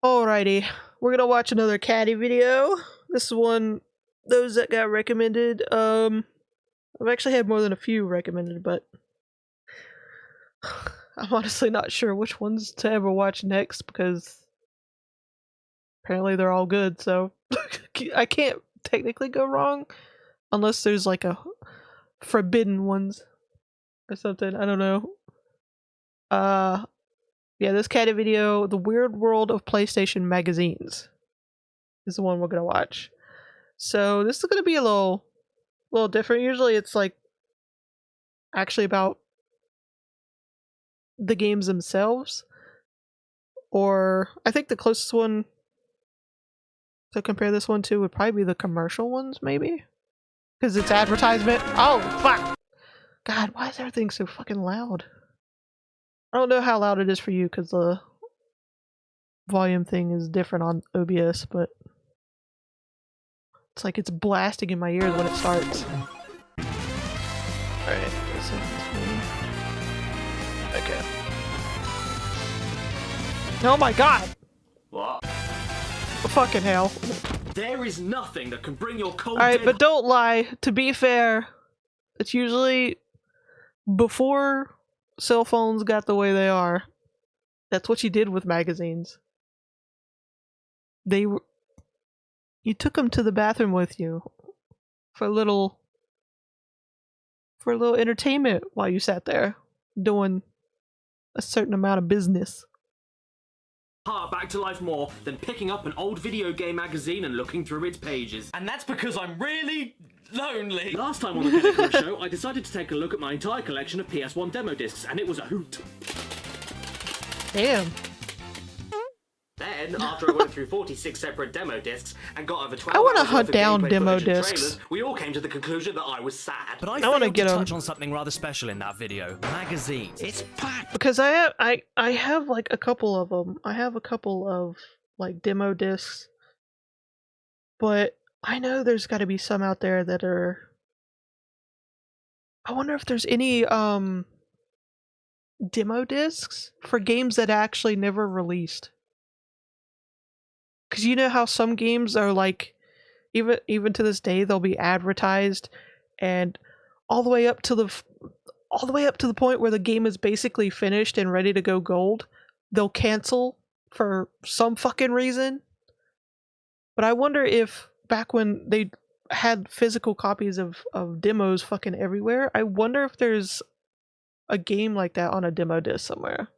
Alrighty, we're gonna watch another caddy video. This is one those that got recommended. I've actually had more than a few recommended, but I'm honestly not sure which ones to ever watch next because apparently they're all good, so I can't technically go wrong unless there's like a forbidden ones or something. I don't know. Yeah, this caddy video, The Weird World of PlayStation Magazines, is the one we're gonna watch. So this is gonna be a little different. Usually it's like actually about the games themselves, or I think the closest one to compare this one to would probably be the commercial ones, maybe, because it's advertisement. Oh fuck! God, why is everything so fucking loud? I don't know how loud it is for you because the volume thing is different on OBS, but it's like it's blasting in my ears when it starts. Alright, okay. Oh my god! What? Fucking hell. There is nothing that can bring your cold Alright, dead... but don't lie. To be fair, it's usually before cell phones got the way they are. That's what you did with magazines. You took them to the bathroom with you for a little entertainment while you sat there doing a certain amount of business. Back to life more than picking up an old video game magazine and looking through its pages. And that's because I'm really lonely. Last time on the Caddicarus show, I decided to take a look at my entire collection of PS1 demo discs, and it was a hoot. Damn. Then, after I went through 46 separate demo discs and got over 12 I want to hours hunt worth of down gameplay demo footage and discs. trailers, we all came to the conclusion that I was sad. But I wanna failed get to 'em. touch on something rather special in that video. Magazines. It's packed. Because I have like a couple of them. I have a couple of like demo discs, but I know there's got to be some out there that are. I wonder if there's any demo discs for games that actually never released. Because you know how some games are like, even to this day, they'll be advertised, and all the way up to the point where the game is basically finished and ready to go gold, they'll cancel for some fucking reason. But I wonder if back when they had physical copies of demos fucking everywhere, I wonder if there's a game like that on a demo disc somewhere.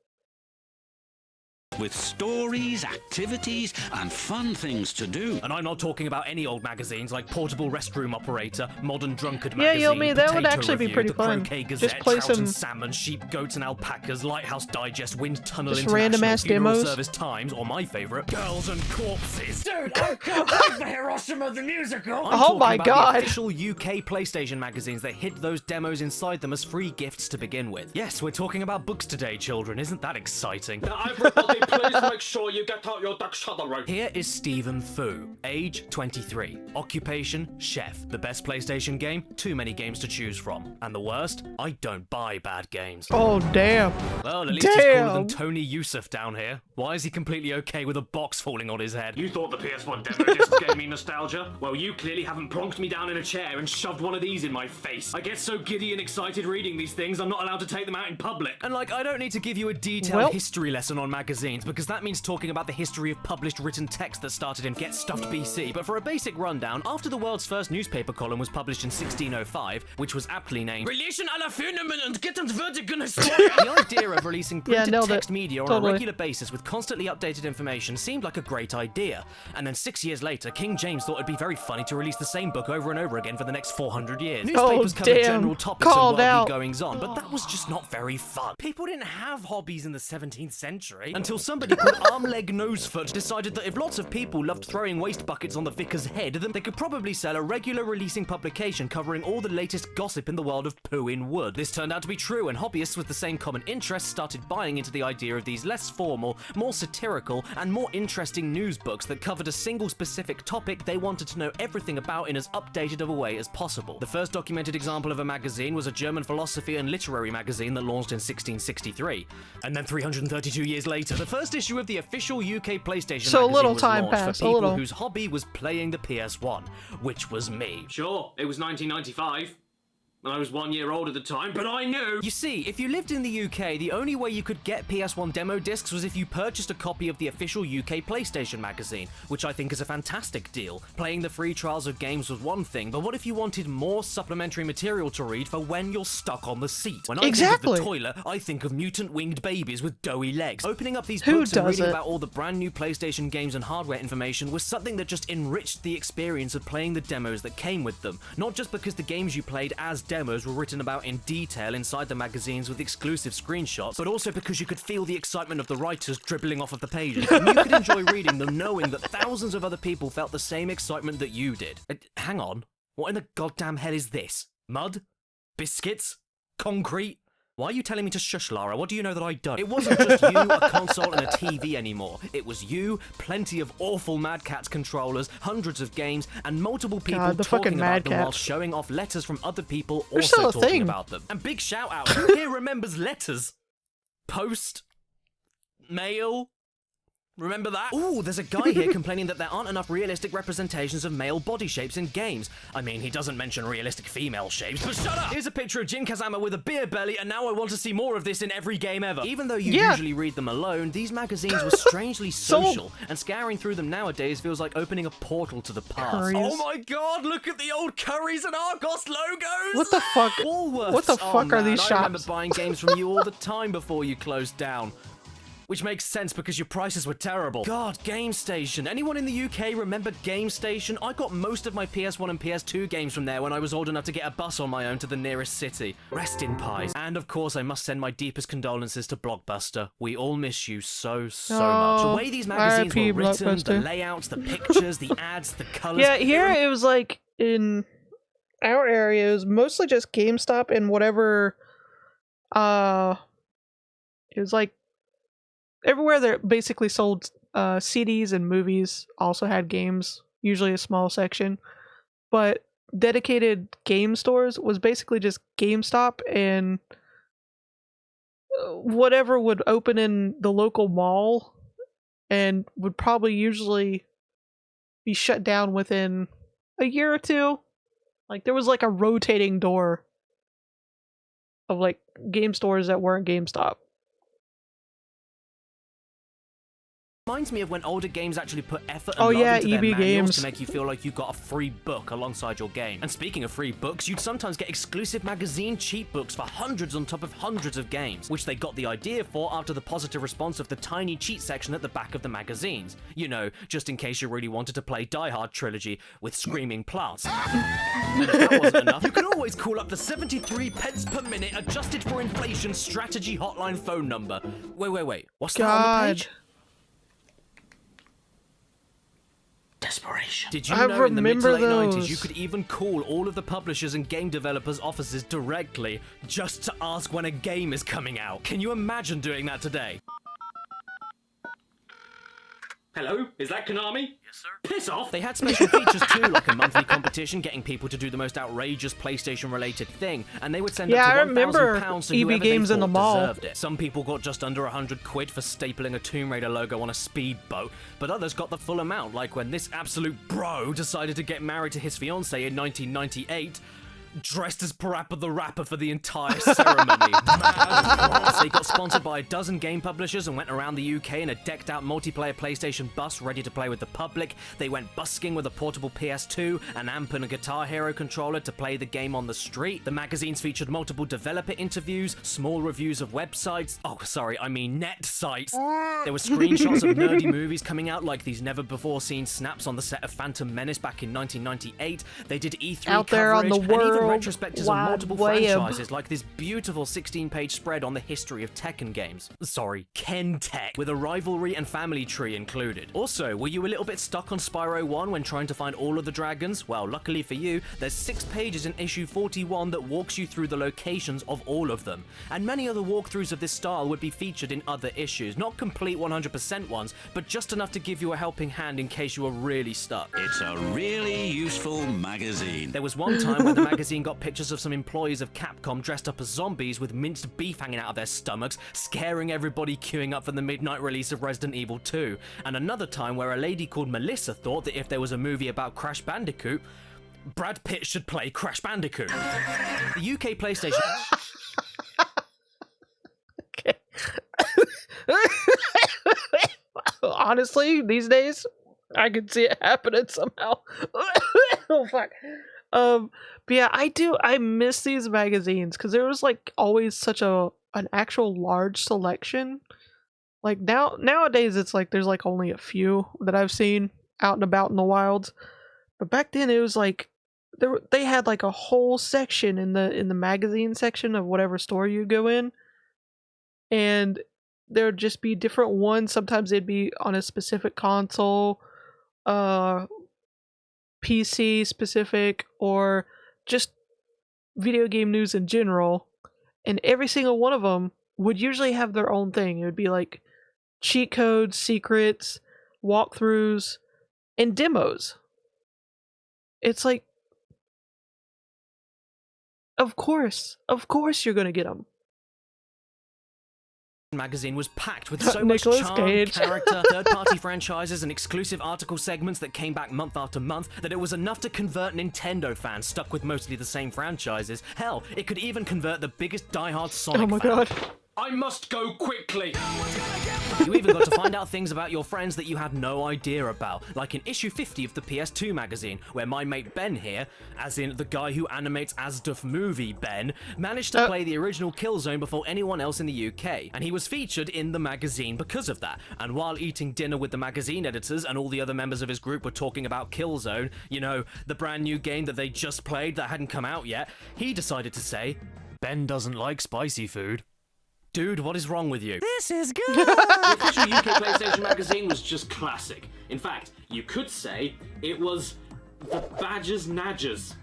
With stories, activities, and fun things to do. And I'm not talking about any old magazines like Portable Restroom Operator, Modern Drunkard Yeah, Magazine, yo, me, that would Potato actually be Review, pretty the fun. Croquet Just Gazette, play Trout some- and Salmon, Sheep, Goats and Alpacas, Lighthouse Digest, Wind Tunnel Just International, random-ass Funeral demos. Service Times, or my favourite, Girls and Corpses. Dude, I can't wait for Hiroshima the musical! I'm Oh talking my about God. the official UK PlayStation magazines that hid those demos inside them as free gifts to begin with. Yes, we're talking about books today, children. Isn't that exciting? Now, everybody, please make sure you get out your ducks to the road. Here is Stephen Fu, age 23, occupation chef. The best PlayStation game? Too many games to choose from. And the worst? I don't buy bad games. Oh damn. Well, at least he's cooler Damn. than Tony Yusuf down here. Why is he completely okay with a box falling on his head? You thought the PS1 demo discs gave me nostalgia? Well, you clearly haven't plonked me down in a chair and shoved one of these in my face. I get so giddy and excited reading these things, I'm not allowed to take them out in public. And like, I don't need to give you a detailed Well- history lesson on magazines, because that means talking about the history of published written text that started in Get Stuffed BC. But for a basic rundown, after the world's first newspaper column was published in 1605, which was aptly named Relation aller Phänomen und Gittenswürdigen Historie! the idea of releasing printed nailed it. text media on Totally. a regular basis with constantly updated information seemed like a great idea. And then 6 years later, King James thought it'd be very funny to release the same book over and over again for the next 400 years. Newspapers covered damn. general topics Called and out. worldly goings-on, but that was just not very fun. People didn't have hobbies in the 17th century until somebody called Arm Leg Nosefoot decided that if lots of people loved throwing waste buckets on the vicar's head, then they could probably sell a regular releasing publication covering all the latest gossip in the world of poo in wood. This turned out to be true, and hobbyists with the same common interests started buying into the idea of these less formal, more satirical, and more interesting news books that covered a single specific topic they wanted to know everything about in as updated of a way as possible. The first documented example of a magazine was a German philosophy and literary magazine that launched in 1663. And then 332 years later, the first issue of of the official UK PlayStation So a magazine little was time launched passed, for a people little. whose hobby was playing the PS1, which was me. Sure, it was 1995. I was 1 year old at the time, but I knew! You see, if you lived in the UK, the only way you could get PS1 demo discs was if you purchased a copy of the official UK PlayStation magazine, which I think is a fantastic deal. Playing the free trials of games was one thing, but what if you wanted more supplementary material to read for when you're stuck on the seat? When I think Exactly. of the toilet, I think of mutant winged babies with doughy legs. Opening up these Who books and reading doesn't? about all the brand new PlayStation games and hardware information was something that just enriched the experience of playing the demos that came with them. Not just because the games you played as demos were written about in detail inside the magazines with exclusive screenshots, but also because you could feel the excitement of the writers dribbling off of the pages, and you could enjoy reading them knowing that thousands of other people felt the same excitement that you did. Hang on, what in the goddamn hell is this? Mud? Biscuits? Concrete? Why are you telling me to shush, Lara? What do you know that I don't? It wasn't just you, a console, and a TV anymore. It was you, plenty of awful Mad Catz controllers, hundreds of games, and multiple people God, the fucking talking about Mad them while Catz. showing off letters from other people They're still also a talking thing. about them. And big shout out, who here remembers letters? Post? Mail? Remember that? Ooh, there's a guy here complaining that there aren't enough realistic representations of male body shapes in games. I mean, he doesn't mention realistic female shapes, but shut up! Here's a picture of Jin Kazama with a beer belly, and now I want to see more of this in every game ever. Even though you Yeah. usually read them alone, these magazines were strangely social, and scouring through them nowadays feels like opening a portal to the past. Curries. Oh my god, look at the old Currys and Argos logos! What the fuck? Woolworths. What the Oh, fuck are man, these I remember shops? buying games from you all the time before you closed down. Which makes sense because your prices were terrible. God, Game Station. Anyone in the UK remember Game Station? I got most of my PS1 and PS2 games from there when I was old enough to get a bus on my own to the nearest city. Rest in pies. And of course, I must send my deepest condolences to Blockbuster. We all miss you so much. The way these magazines RIP were written, the Blockbuster. layouts, the pictures, the ads, the colors. Yeah, here it was like in our area, it was mostly just GameStop and whatever. It was like everywhere that basically sold CDs and movies also had games, usually a small section. But dedicated game stores was basically just GameStop and whatever would open in the local mall and would probably usually be shut down within a year or two. Like there was like a rotating door of like game stores that weren't GameStop. Reminds me of when older games actually put effort Oh, and love yeah, into their EB manuals games. to make you feel like you got a free book alongside your game. And speaking of free books, you'd sometimes get exclusive magazine cheat books for hundreds on top of hundreds of games, which they got the idea for after the positive response of the tiny cheat section at the back of the magazines. You know, just in case you really wanted to play Die Hard Trilogy with screaming plants. And if that wasn't enough, you can always call up the 73 pence per minute adjusted for inflation strategy hotline phone number. Wait, what's that on the God. page? Desperation. Did you I know in the mid to remember late 90s those. you could even call all of the publishers and game developers' offices directly just to ask when a game is coming out? Can you imagine doing that today? Hello? Is that Konami? Yes, sir. Piss off! They had special features too, like a monthly competition getting people to do the most outrageous PlayStation-related thing, and they would send Yeah, up I to remember £1,000 to EB whoever Games they in the thought mall. deserved it. Some people got just under 100 quid for stapling a Tomb Raider logo on a speedboat, but others got the full amount, like when this absolute bro decided to get married to his fiancée in 1998, dressed as Parappa the Rapper for the entire ceremony. They got sponsored by a dozen game publishers and went around the UK in a decked-out multiplayer PlayStation bus ready to play with the public. They went busking with a portable PS2, an amp and a Guitar Hero controller to play the game on the street. The magazines featured multiple developer interviews, small reviews of websites. Oh, sorry, I mean net sites. There were screenshots of nerdy movies coming out, like these never-before-seen snaps on the set of Phantom Menace back in 1998. They did E3 Out there on coverage, the and even World retrospectives on Wide multiple Web. franchises, like this beautiful 16-page spread on the history of Tekken games. Sorry, Ken Tech, with a rivalry and family tree included. Also, were you a little bit stuck on Spyro 1 when trying to find all of the dragons? Well, luckily for you, there's 6 pages in issue 41 that walks you through the locations of all of them. And many other walkthroughs of this style would be featured in other issues. Not complete 100% ones, but just enough to give you a helping hand in case you were really stuck. It's a really useful magazine. There was one time when the magazine magazine got pictures of some employees of Capcom dressed up as zombies with minced beef hanging out of their stomachs, scaring everybody queuing up for the midnight release of Resident Evil 2. And another time where a lady called Melissa thought that if there was a movie about Crash Bandicoot, Brad Pitt should play Crash Bandicoot. The UK PlayStation... Okay. Honestly, these days, I can see it happening somehow. Oh fuck. But yeah, I miss these magazines because there was like always such an actual large selection. Like nowadays it's like there's like only a few that I've seen out and about in the wilds. But back then it was like they had like a whole section in the magazine section of whatever store you go in. And there would just be different ones. Sometimes they'd be on a specific console, PC specific, or just video game news in general. And every single one of them would usually have their own thing. It would be like cheat codes, secrets, walkthroughs, and demos. It's like, of course you're gonna get them. Magazine was packed with so much Nicolas charm, Cage. character, third-party franchises, and exclusive article segments that came back month after month that it was enough to convert Nintendo fans stuck with mostly the same franchises. Hell, it could even convert the biggest diehard Sonic Oh my fan. god. I must go quickly. You even got to find out things about your friends that you had no idea about, like in issue 50 of the PS2 magazine, where my mate Ben here, as in the guy who animates Asduf movie Ben, managed to play the original Killzone before anyone else in the UK, and he was featured in the magazine because of that. And while eating dinner with the magazine editors and all the other members of his group were talking about Killzone, you know, the brand new game that they just played that hadn't come out yet, he decided to say, "Ben doesn't like spicy food." Dude, what is wrong with you? This is good! The official UK PlayStation magazine was just classic. In fact, you could say it was the Badgers Nadgers.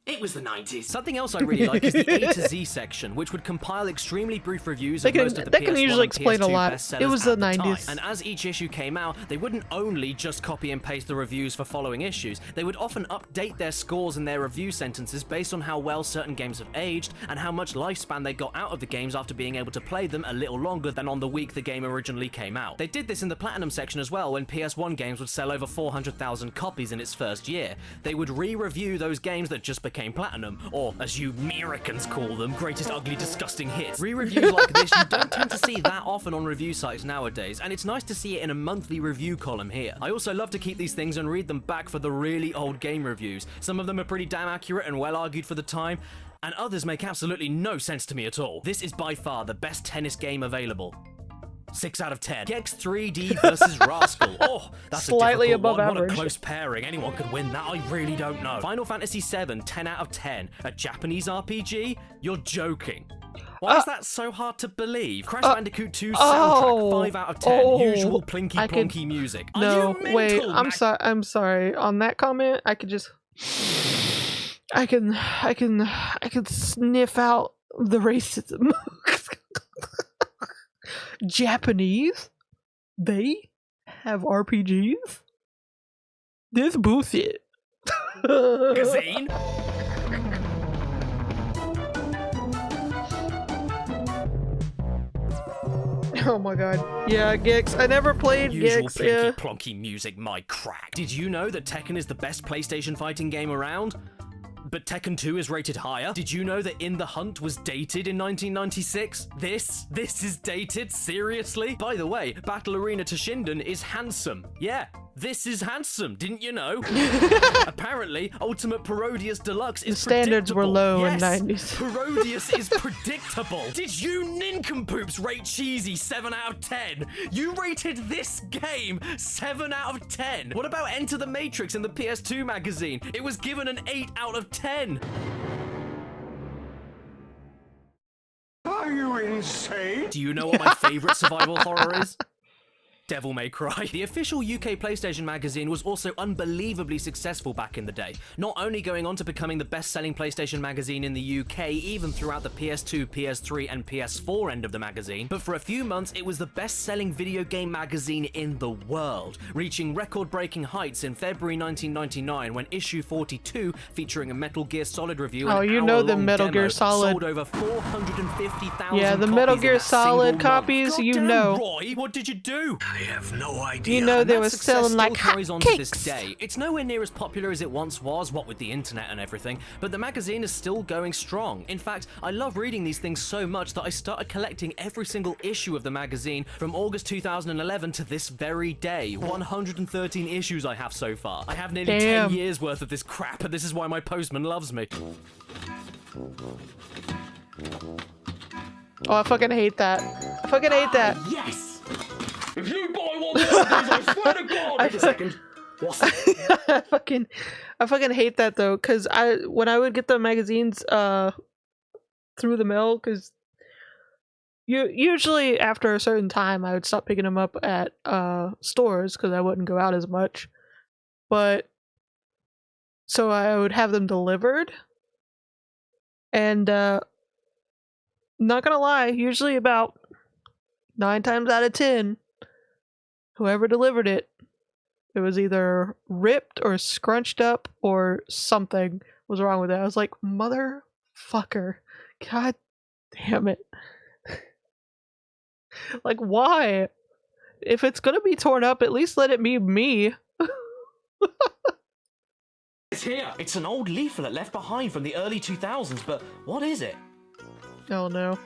It was the 90s. Something else I really like is the A to Z section, which would compile extremely brief reviews of most of the They can PS1 usually and explain a PS2 lot. bestsellers It was at the time. 90s. And as each issue came out, they wouldn't only just copy and paste the reviews for following issues, they would often update their scores and their review sentences based on how well certain games have aged and how much lifespan they got out of the games after being able to play them a little longer than on the week the game originally came out. They did this in the Platinum section as well, when PS1 games would sell over 400,000 copies in its first year. They would re-review those games that just became Platinum, or as you Americans call them, greatest ugly disgusting hits. Re-reviews like this you don't tend to see that often on review sites nowadays, and it's nice to see it in a monthly review column here. I also love to keep these things and read them back for the really old game reviews. Some of them are pretty damn accurate and well argued for the time, and others make absolutely no sense to me at all. This is by far the best tennis game available. 6 out of 10. Gex 3D versus Rascal. Oh, that's Slightly a difficult above one. average. What a close pairing. Anyone could win that. I really don't know. Final Fantasy VII, 10 out of 10. A Japanese RPG? You're joking. Why is that so hard to believe? Crash Bandicoot 2 soundtrack, 5 out of 10. Usual plinky plonky music. Are No, you mental, wait. I'm sorry. On that comment, I could just. I can sniff out the racism. Japanese? They have RPGs? This bullshit. Magazine? Oh my god. Yeah, Gex. I never played Usual Gex. plinky Yeah. plonky music, my crack. Did you know that Tekken is the best PlayStation fighting game around? But Tekken 2 is rated higher? Did you know that In the Hunt was dated in 1996? This is dated? Seriously? By the way, Battle Arena Toshinden is handsome. Yeah, this is handsome, didn't you know? Apparently, Ultimate Parodius Deluxe is The standards were predictable. low in Yes, 90s. Parodius is predictable. Did you nincompoops rate Cheesy 7 out of 10? You rated this game 7 out of 10. What about Enter the Matrix in the PS2 magazine? It was given an 8 out of 10. Are you insane? Do you know what my favorite survival horror is? Devil May Cry. The official UK PlayStation magazine was also unbelievably successful back in the day, not only going on to becoming the best-selling PlayStation magazine in the UK, even throughout the PS2, PS3, and PS4 end of the magazine, but for a few months it was the best-selling video game magazine in the world, reaching record-breaking heights in February 1999 when issue 42, featuring a Metal Gear Solid review and you know the hour-long Metal demo, Gear Solid. sold over 450,000 Yeah, the copies Metal in Gear that single Solid month. copies, you Goddamn, know. Roy, what did you do? I have no idea. You know And they that were success selling still like carries on to this hotcakes. day. It's nowhere near as popular as it once was, what with the internet and everything, but the magazine is still going strong. In fact, I love reading these things so much that I started collecting every single issue of the magazine from August 2011 to this very day. 113 issues I have so far. I have nearly Damn. 10 years worth of this crap, and this is why my postman loves me. Oh, I fucking hate that. I fucking hate that. Yes! If you buy one more of these, I swear to God! Wait a second. What's that? I fucking hate that though, cause when I would get the magazines through the mail, cause usually after a certain time I would stop picking them up at stores because I wouldn't go out as much, but so I would have them delivered, and not gonna lie, usually about 9 times out of 10, whoever delivered it was either ripped or scrunched up or something was wrong with it. I was like, motherfucker, god damn it. Like, why? If it's gonna be torn up, at least let it be me. It's here! It's an old leaflet left behind from the early 2000s, but what is it? Oh no.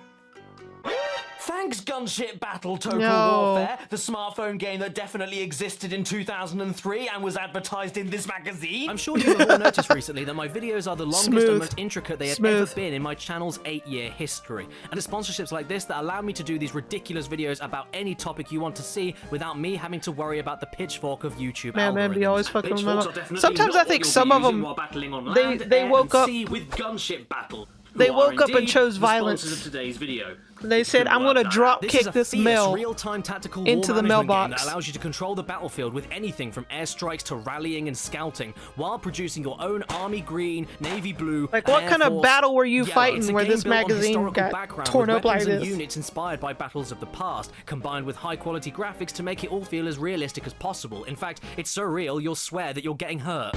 Thanks, Gunship Battle Total No. Warfare, the smartphone game that definitely existed in 2003 and was advertised in this magazine. I'm sure you have all noticed recently that my videos are the longest and Smooth. most intricate they have Smooth. ever been in my channel's 8-year history. And it's sponsorships like this that allow me to do these ridiculous videos about any topic you want to see without me having to worry about the pitchfork of YouTube Man, algorithms. be always fucking with Pitchforks my are definitely Sometimes not I think what you'll some be of using them while battling on they- land, they air, woke and up- sea with Gunship Battle. they who are woke up and indeed chose the violence. sponsors of today's video. They said, Good I'm work, gonna Diana. drop This kick is a this fierce, mail real-time tactical into war the management game mailbox. that allows you to control the battlefield with anything from airstrikes to rallying and scouting, while producing your own army green, navy blue, Like, what Air kind of Force battle were you yellow. fighting It's a where game this built on magazine historical got background torn with up like weapons and this? units inspired by battles of the past, combined with high-quality graphics to make it all feel as realistic as possible. In fact, it's so real you'll swear that you're getting hurt.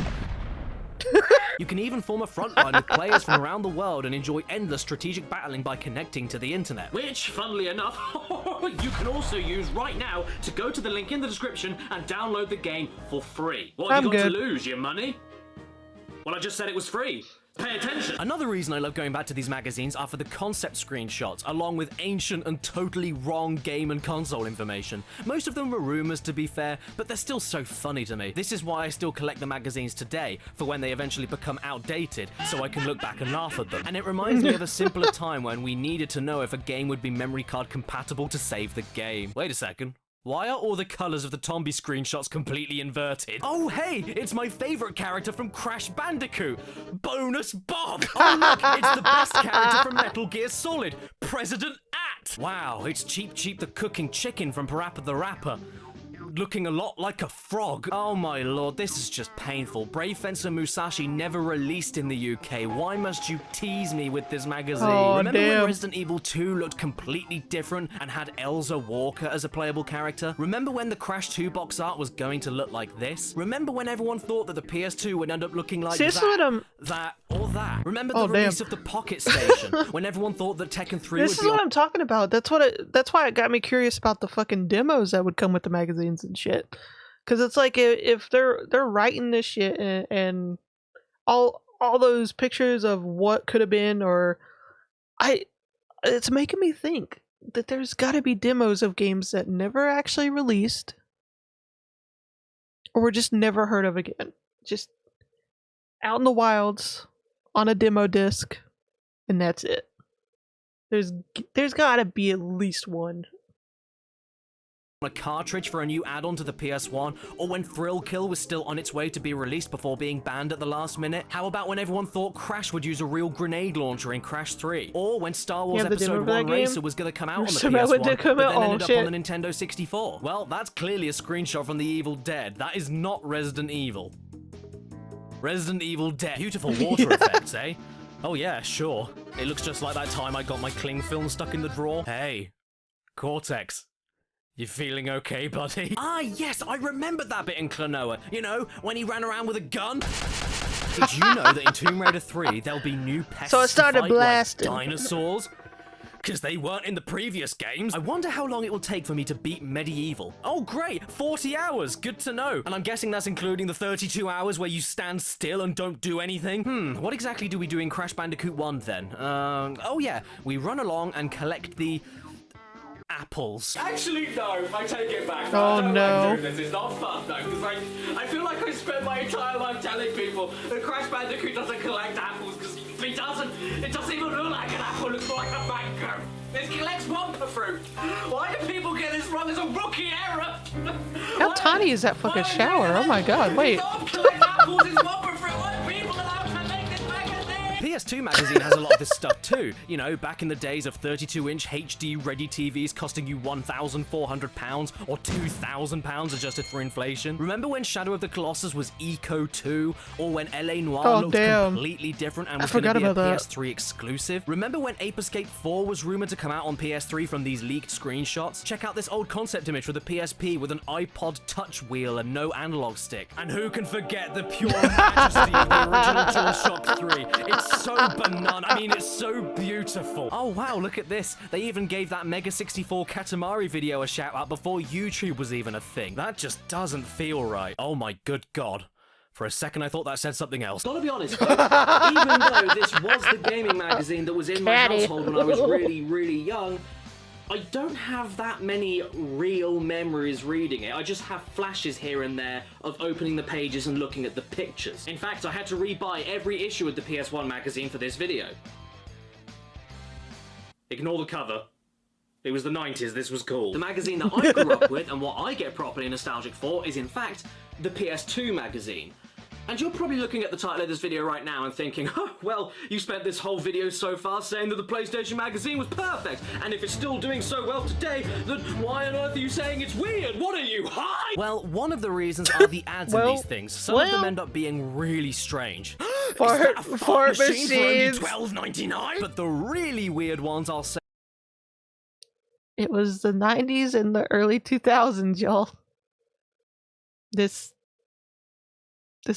You can even form a front line with players from around the world and enjoy endless strategic battling by connecting to the internet. Which, funnily enough, you can also use right now to go to the link in the description and download the game for free. What have I'm you got good. to lose, your money? Well, I just said it was free. Pay attention. Another reason I love going back to these magazines are for the concept screenshots, along with ancient and totally wrong game and console information. Most of them were rumors, to be fair, but they're still so funny to me. This is why I still collect the magazines today, for when they eventually become outdated, so I can look back and laugh at them. And it reminds me of a simpler time when we needed to know if a game would be memory card compatible to save the game. Wait a second. Why are all the colors of the Tombi screenshots completely inverted? Oh, hey, it's my favorite character from Crash Bandicoot, Bonus Bob. Oh, look, it's the best character from Metal Gear Solid, President At. Wow, it's Cheap Cheap the Cooking Chicken from Parappa the Rapper, looking a lot like a frog. Oh my lord, this is just painful. Brave Fencer Musashi never released in the UK. Why must you tease me with this magazine? Oh, Remember when damn. Resident Evil 2 looked completely different and had Elza Walker as a playable character? Remember when the Crash 2 box art was going to look like this? Remember when everyone thought that the PS2 would end up looking like See, this is what I'm- that, or that? Remember the Oh, damn. release of the Pocket Station when everyone thought that Tekken 3 This would is be what I'm talking about. That's why it got me curious about the fucking demos that would come with the magazines and shit. Because it's like if they're writing this shit and all those pictures of what could have been, or it's making me think that there's got to be demos of games that never actually released or were just never heard of again, just out in the wilds on a demo disc, and that's it. There's got to be at least one. a cartridge for a new add-on to the PS1, or when Thrill Kill was still on its way to be released before being banned at the last minute? How about when everyone thought Crash would use a real grenade launcher in Crash 3? Or when Star Wars the demo Episode for that 1 game? Racer was gonna come out on the Somehow it PS1, did come but out. then Oh, ended up shit. on the Nintendo 64? Well, that's clearly a screenshot from The Evil Dead. That is not Resident Evil. Resident Evil Dead. Beautiful water effects, eh? Oh yeah, sure. It looks just like that time I got my cling film stuck in the drawer. Hey, Cortex. You feeling okay, buddy? Ah, yes, I remember that bit in Klonoa. You know, when he ran around with a gun. Did you know that in Tomb Raider 3, there'll be new pests So it started to fight, blasting. like dinosaurs? Because they weren't in the previous games. I wonder how long it will take for me to beat Medieval. Oh, great, 40 hours, good to know. And I'm guessing that's including the 32 hours where you stand still and don't do anything. What exactly do we do in Crash Bandicoot 1 then? Oh yeah, we run along and collect the apples. Actually, no, I take it back. Oh, I don't no. like doing this. It's not fun, though, because I feel like I spent my entire life telling people that Crash Bandicoot doesn't collect apples, because he doesn't. It doesn't even look like an apple, it looks more like a mango. It collects Wumpa fruit. Why do people get this wrong? It's a rookie error. How tiny is that fucking shower? Oh my god, wait. Stop collecting apples, it's Wumpa fruit. Why are people allowed to make this magazine? PS2 magazine has a lot of this stuff too. You know, back in the days of 32-inch HD ready TVs costing you £1,400 or £2,000 adjusted for inflation. Remember when Shadow of the Colossus was Eco 2, or when LA Noire Oh, looked damn. completely different and I was going to forgot be a about that. PS3 exclusive? Remember when Ape Escape 4 was rumored to come out on PS3 from these leaked screenshots? Check out this old concept image for the PSP with an iPod touch wheel and no analog stick. And who can forget the pure majesty of the original DualShock 3? It's so banana. I mean, it's so beautiful. Oh wow, look at this. They even gave that Mega 64 Katamari video a shout out before YouTube was even a thing. That just doesn't feel right. Oh my good god. For a second, I thought that said something else. Gotta be honest, though, even though this was the gaming magazine that was in my Caddy. household when I was really, really young, I don't have that many real memories reading it. I just have flashes here and there of opening the pages and looking at the pictures. In fact, I had to rebuy every issue of the PS1 magazine for this video. Ignore the cover. It was the 90s, this was cool. The magazine that I grew up with and what I get properly nostalgic for is in fact the PS2 magazine. And you're probably looking at the title of this video right now and thinking, oh, well, you spent this whole video so far saying that the PlayStation magazine was perfect, and if it's still doing so well today, then why on earth are you saying it's weird? What are you, high? Well, one of the reasons are the ads in Well, these things. Some of them well. end up being really strange. Fart Fart machine for only machines. $12.99? But the really weird ones I'll say. It was the 90s and the early 2000s, y'all. This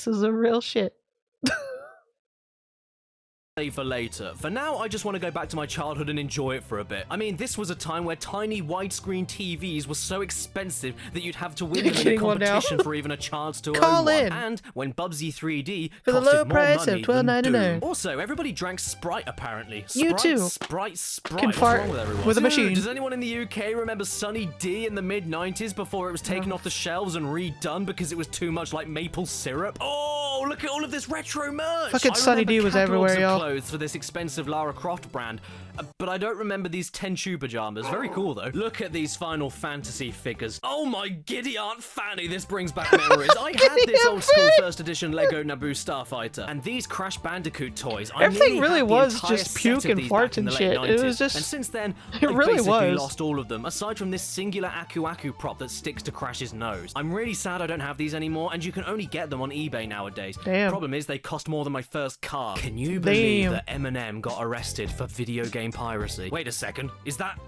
is a real shit. For later. For now, I just want to go back to my childhood and enjoy it for a bit. I mean, this was a time where tiny widescreen TVs were so expensive that you'd have to win them in a Getting one now. competition for even a chance to Call own in. one. And when Bubsy 3D For the costed low more price of money than $12.99. Doom. Also, everybody drank Sprite apparently. You Sprite, too. Sprite. Can What's fart wrong with everyone? with a Dude, machine. Does anyone in the UK remember Sunny D in the mid-90s before it was taken off the shelves and redone because it was too much like maple syrup? Oh, look at all of this retro merch! Fucking I Sunny D remember was catalogs everywhere, of y'all. clothes for this expensive Lara Croft brand, but I don't remember these Tenchu pajamas. Very cool though. Look at these Final Fantasy figures. Oh my giddy Aunt Fanny, this brings back memories. I had this old school first edition Lego Naboo Starfighter, and these Crash Bandicoot toys. I Everything nearly really had the was entire just set puke of and these back farts in and the shit. late It 90s, was just- and since then, it I've really basically was. lost all of them, aside from this singular Aku Aku prop that sticks to Crash's nose. I'm really sad I don't have these anymore, and you can only get them on eBay nowadays. Damn. Problem is, they cost more than my first car. Can you believe Damn. that Eminem got arrested for video game piracy? Wait a second, is that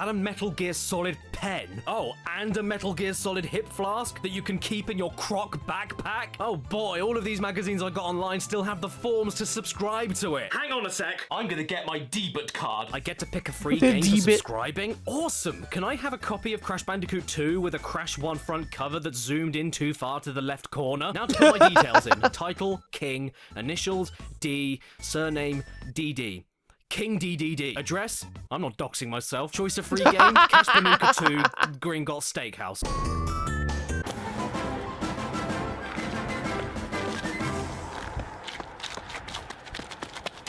a Metal Gear Solid pen? Oh, and a Metal Gear Solid hip flask that you can keep in your croc backpack? Oh boy, all of these magazines I got online still have the forms to subscribe to it. Hang on a sec. I'm gonna get my debut card. I get to pick a free The game for D-bit. subscribing? Awesome! Can I have a copy of Crash Bandicoot 2 with a Crash 1 front cover that's zoomed in too far to the left corner? Now to put my details in. Title, King, initials, D, surname, DD. King DDD. Address? I'm not doxing myself. Choice of free game? Cash Banuka 2, Gringotts Steakhouse.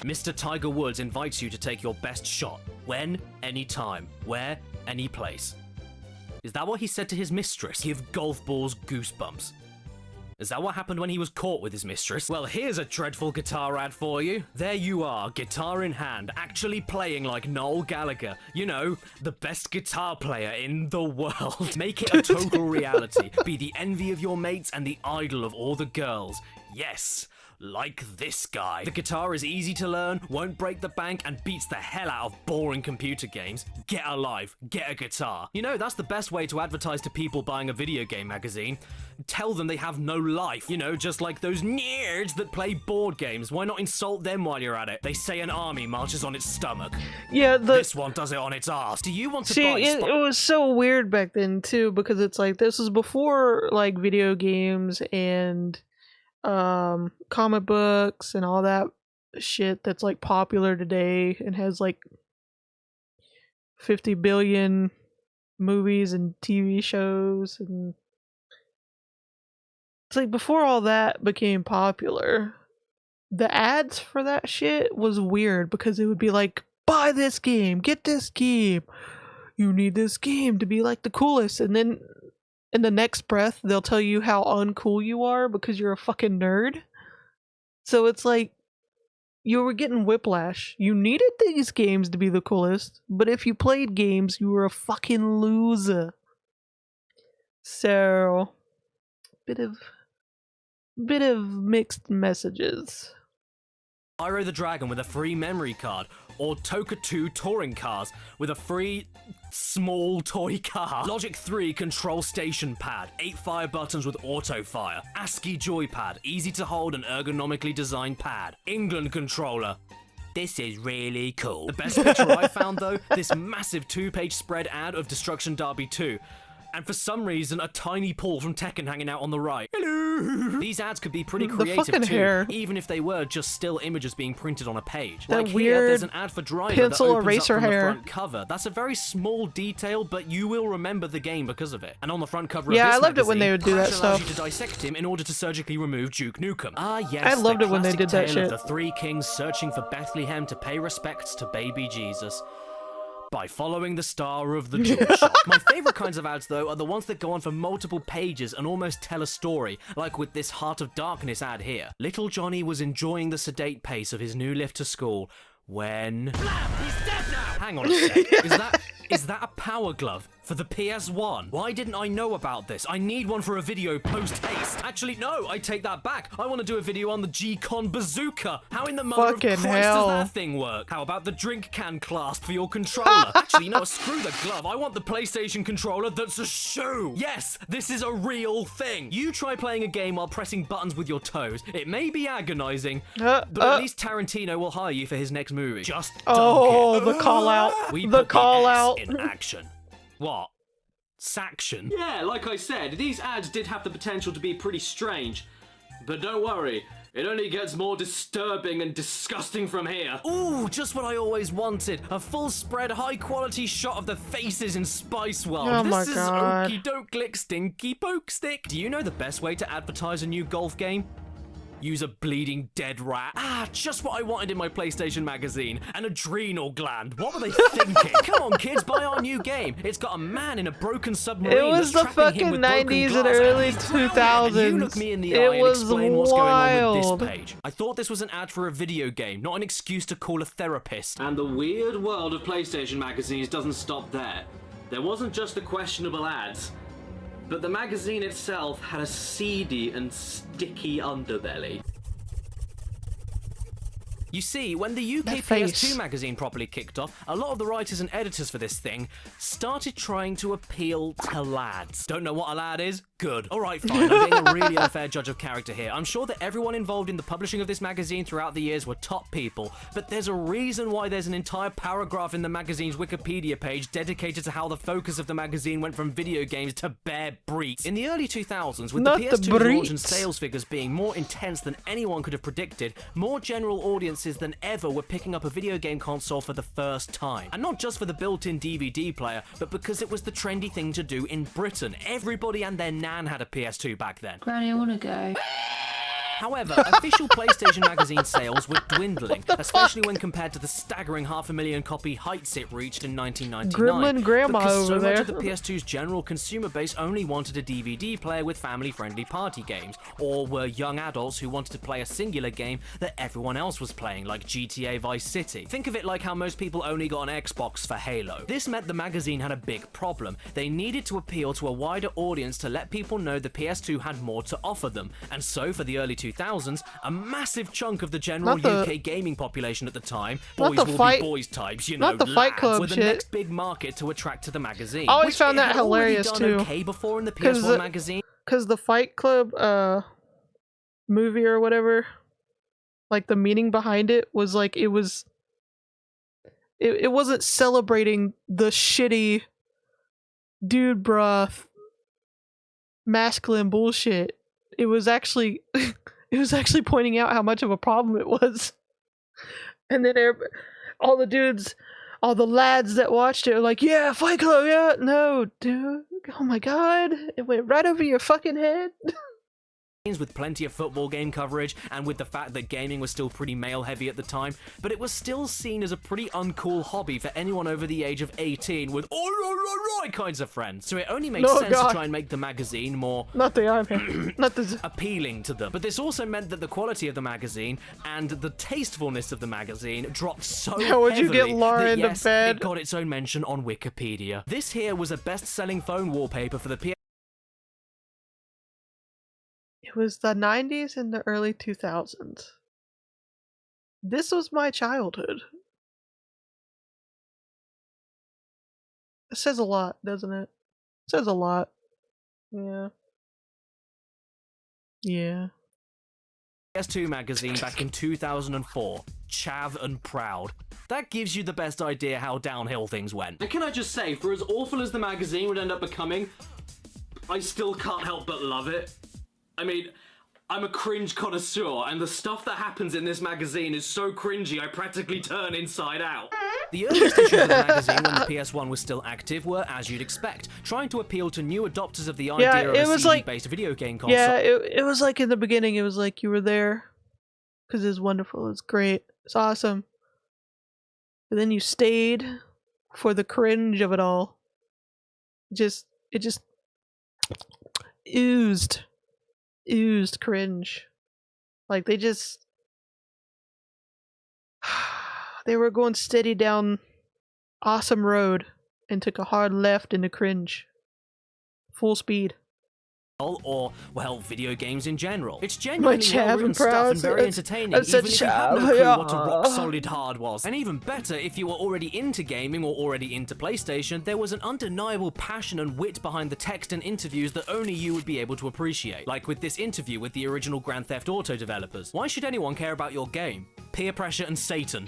Mr. Tiger Woods invites you to take your best shot. When? Anytime. Where? Any place. Is that what he said to his mistress? Give golf balls goosebumps. Is that what happened when he was caught with his mistress? Well, here's a dreadful guitar ad for you. There you are, guitar in hand, actually playing like Noel Gallagher. You know, the best guitar player in the world. Make it a total reality. Be the envy of your mates and the idol of all the girls. Yes. Like this guy. The guitar is easy to learn, won't break the bank, and beats the hell out of boring computer games. Get a life, get a guitar. You know, that's the best way to advertise to people buying a video game magazine. Tell them they have no life. You know, just like those nerds that play board games. Why not insult them while you're at it? They say an army marches on its stomach. Yeah, This one does it on its ass. Do you want to buy it was so weird back then too, because it's like this was before like video games and comic books and all that shit that's like popular today and has like 50 billion movies and TV shows, and it's like before all that became popular, the ads for that shit was weird because it would be like, buy this game, get this game, you need this game to be like the coolest, and then in the next breath they'll tell you how uncool you are because you're a fucking nerd. So it's like you were getting whiplash. You needed these games to be the coolest, but if you played games, you were a fucking loser. So bit of mixed messages. Pyro the Dragon with a free memory card, or Toka 2 touring cars with a free small toy car. Logic 3 control station pad, 8 fire buttons with auto fire. ASCII joypad, easy to hold and ergonomically designed pad. England controller. This is really cool. The best picture I found though, this massive 2-page spread ad of Destruction Derby 2. And for some reason, a tiny Paul from Tekken hanging out on the right. Hello! These ads could be pretty creative too, hair. even if they were just still images being printed on a page. That like weird here, there's an ad for Driver pencil that opens eraser up from hair. the front cover. That's a very small detail, but you will remember the game because of it. And on the front cover Yeah, of this I loved it when they would do that Crash allows stuff. you to dissect him in order to surgically remove Duke Nukem. Ah, yes, I loved the it when they classic did that tale shit. of the three kings searching for Bethlehem to pay respects to baby Jesus. By following the star of the DualShock. My favorite kinds of ads, though, are the ones that go on for multiple pages and almost tell a story, like with this Heart of Darkness ad here. Little Johnny was enjoying the sedate pace of his new lift to school when... Blam! He's dead now! Hang on a sec. Is that a power glove for the PS1? Why didn't I know about this? I need one for a video post-haste. Actually, no, I take that back. I want to do a video on the G-Con bazooka. How in the mother Fucking of Christ hell. does that thing work? How about the drink can clasp for your controller? Actually, no, screw the glove. I want the PlayStation controller that's a shoe. Yes, this is a real thing. You try playing a game while pressing buttons with your toes. It may be agonizing, but at least Tarantino will hire you for his next movie. Just Oh, dunk it. the call out. We The put call S out. in action. What? Saction? Yeah, like I said, these ads did have the potential to be pretty strange. But don't worry, it only gets more disturbing and disgusting from here. Ooh, just what I always wanted. A full spread, high quality shot of the faces in Spice World. Oh my this is God. okey doke lick stinky poke stick. Do you know the best way to advertise a new golf game? Use a bleeding dead rat. Ah, just what I wanted in my PlayStation magazine. An adrenal gland. What were they thinking? Come on, kids, buy our new game. It's got a man in a broken submarine. It was that's the trapping him fucking with broken 90s and glass, early he's drowning. And you look 2000s. me in the It eye and was explain what's going on wild. with this page. I thought this was an ad for a video game, not an excuse to call a therapist. And the weird world of PlayStation magazines doesn't stop there. There wasn't just the questionable ads, but the magazine itself had a seedy and sticky underbelly. You see, when the UK That face. PS2 magazine properly kicked off, a lot of the writers and editors for this thing started trying to appeal to lads. Don't know what a lad is? Good. Alright, fine, I'm being a really unfair judge of character here. I'm sure that everyone involved in the publishing of this magazine throughout the years were top people, but there's a reason why there's an entire paragraph in the magazine's Wikipedia page dedicated to how the focus of the magazine went from video games to bare breeds. In the early 2000s, with Not the the PS2's launch and breeds. sales figures being more intense than anyone could have predicted, more general audiences than ever were picking up a video game console for the first time. And not just for the built-in DVD player, but because it was the trendy thing to do in Britain. Everybody and their nan had a PS2 back then. Granny, I want to go. However, official PlayStation magazine sales were dwindling, especially when compared to the staggering 500,000 copy heights it reached in 1999. Gremlin Grandma because over so there. much of the PS2's general consumer base only wanted a DVD player with family-friendly party games, or were young adults who wanted to play a singular game that everyone else was playing, like GTA Vice City. Think of it like how most people only got an Xbox for Halo. This meant the magazine had a big problem. They needed to appeal to a wider audience to let people know the PS2 had more to offer them, and so for the early 2000s, a massive chunk of the general UK gaming population at the time, boys will be boys types, you know, not the Fight Club were the shit. next big market to attract to the magazine. I always which found it that had already hilarious done too. Okay before in the PS1 magazine. Because the Fight Club movie or whatever, like the meaning behind it was like it wasn't celebrating the shitty dude bruh masculine bullshit. It was actually pointing out how much of a problem it was. And then all the lads that watched it were like, yeah, Fight Club, yeah. No, dude. Oh my god. It went right over your fucking head. With plenty of football game coverage, and with the fact that gaming was still pretty male heavy at the time, but it was still seen as a pretty uncool hobby for anyone over the age of 18 with alright kinds of friends. So it only made sense to try and make the magazine more not the iPad. Not the appealing to them. But this also meant that the quality of the magazine and the tastefulness of the magazine dropped so How would you get heavily Laura that, into yes, bed? it got its own mention on Wikipedia. This here was a best-selling phone wallpaper for the PS. It was the 90s and the early 2000s. This was my childhood. It says a lot, doesn't it? It says a lot. Yeah. Yeah. PS2 magazine back in 2004. Chav and proud. That gives you the best idea how downhill things went. And can I just say, for as awful as the magazine would end up becoming, I still can't help but love it. I mean, I'm a cringe connoisseur, and the stuff that happens in this magazine is so cringy I practically turn inside out. The earliest issues of the magazine when the PS1 was still active were, as you'd expect, trying to appeal to new adopters of the idea of a CD-based video game console. Yeah, it was like in the beginning, it was like you were there because it's wonderful, it's great, it's awesome. But then you stayed for the cringe of it all. It just oozed cringe. Like they were going steady down awesome road and took a hard left into cringe. Full speed. Or, well, video games in general. It's genuinely chav well-written and stuff proud, and very entertaining, it's even a if you had no chav, clue yeah. what a rock-solid hard was. And even better, if you were already into gaming or already into PlayStation, there was an undeniable passion and wit behind the text and interviews that only you would be able to appreciate. Like with this interview with the original Grand Theft Auto developers. Why should anyone care about your game? Peer pressure and Satan.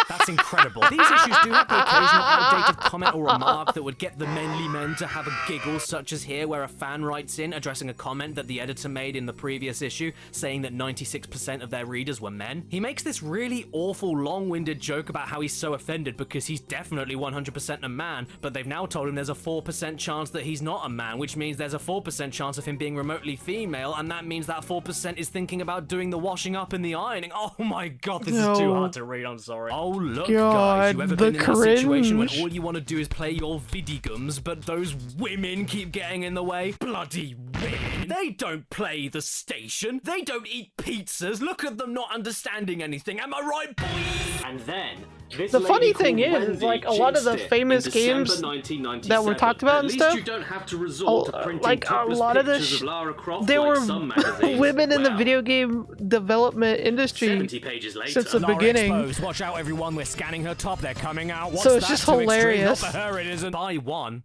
That's incredible. These issues do have the occasional outdated comment or remark that would get the manly men to have a giggle, such as here where a fan writes in addressing a comment that the editor made in the previous issue, saying that 96% of their readers were men. He makes this really awful, long-winded joke about how he's so offended because he's definitely 100% a man, but they've now told him there's a 4% chance that he's not a man, which means there's a 4% chance of him being remotely female, and that means that 4% is thinking about doing the washing up and the ironing. Oh my god, this is too hard to read, I'm sorry. Oh look, guys, you ever been in a situation when all you want to do is play your viddigums, but those women keep getting in the way? Bloody women. They don't play the station. They don't eat pizzas. Look at them not understanding anything. Am I right, boys? And then, this The lady funny called thing is, Wendy like, a lot of the jinxed it famous in December games 1997. that were talked about At and least stuff, you don't have to resort to printing like a topless lot of the pictures of Lara Croft there like were some magazines. women in the Well, video game development industry 70 pages later. since the Lara beginning. exposed. Watch out, everyone. We're scanning her top. They're coming out. What's So it's that? just Too extreme? hilarious. Not for her, it isn't. Buy one,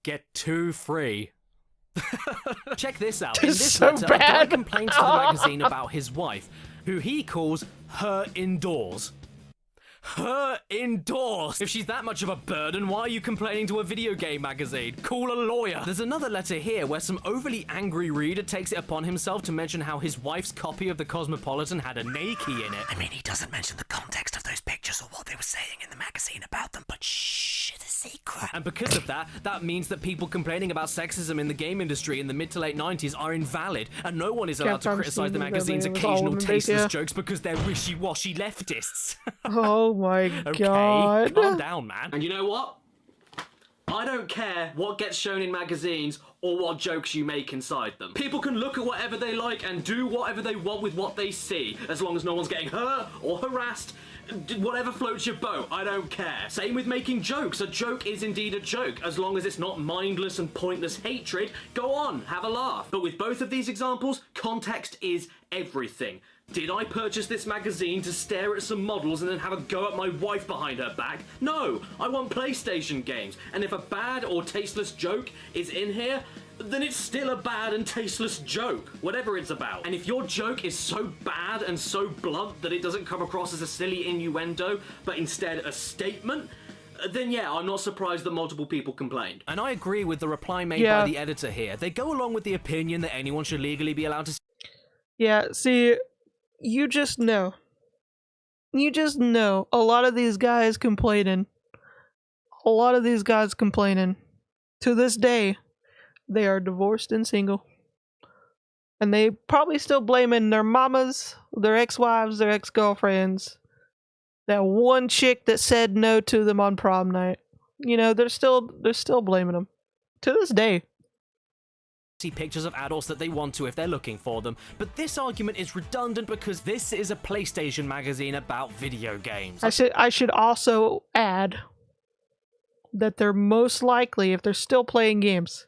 get two free. Check this out. In This this is so letter, a guy bad. complains to the magazine about his wife, who he calls her indoors. Her indoors! If she's that much of a burden, why are you complaining to a video game magazine? Call a lawyer! There's another letter here where some overly angry reader takes it upon himself to mention how his wife's copy of the Cosmopolitan had a nakey in it. I mean, he doesn't mention the context of the those pictures or what they were saying in the magazine about them, but shh, it's a secret. And because of that, that means that people complaining about sexism in the game industry in the mid to late 90s are invalid, and no one is allowed to criticize the magazine's occasional tasteless jokes because they're wishy-washy leftists. Oh my Okay, god. calm down, man. And you know what? I don't care what gets shown in magazines or what jokes you make inside them. People can look at whatever they like and do whatever they want with what they see, as long as no one's getting hurt or harassed. Whatever floats your boat, I don't care. Same with making jokes. A joke is indeed a joke, as long as it's not mindless and pointless hatred. Go on, have a laugh. But with both of these examples, context is everything. Did I purchase this magazine to stare at some models and then have a go at my wife behind her back? No, I want PlayStation games. And if a bad or tasteless joke is in here, then it's still a bad and tasteless joke, whatever it's about. And if your joke is so bad and so blunt that it doesn't come across as a silly innuendo, but instead a statement, then yeah, I'm not surprised that multiple people complained. And I agree with the reply made by the editor here. They go along with the opinion that anyone should legally be allowed to... Yeah, see, you just know. You just know. A lot of these guys complaining. To this day, they are divorced and single. And they probably still blaming their mamas, their ex-wives, their ex-girlfriends. That one chick that said no to them on prom night. You know, they're still blaming them. To this day. See pictures of adults that they want to if they're looking for them, but this argument is redundant because this is a PlayStation magazine about video games. I should also add that they're most likely, if they're still playing games,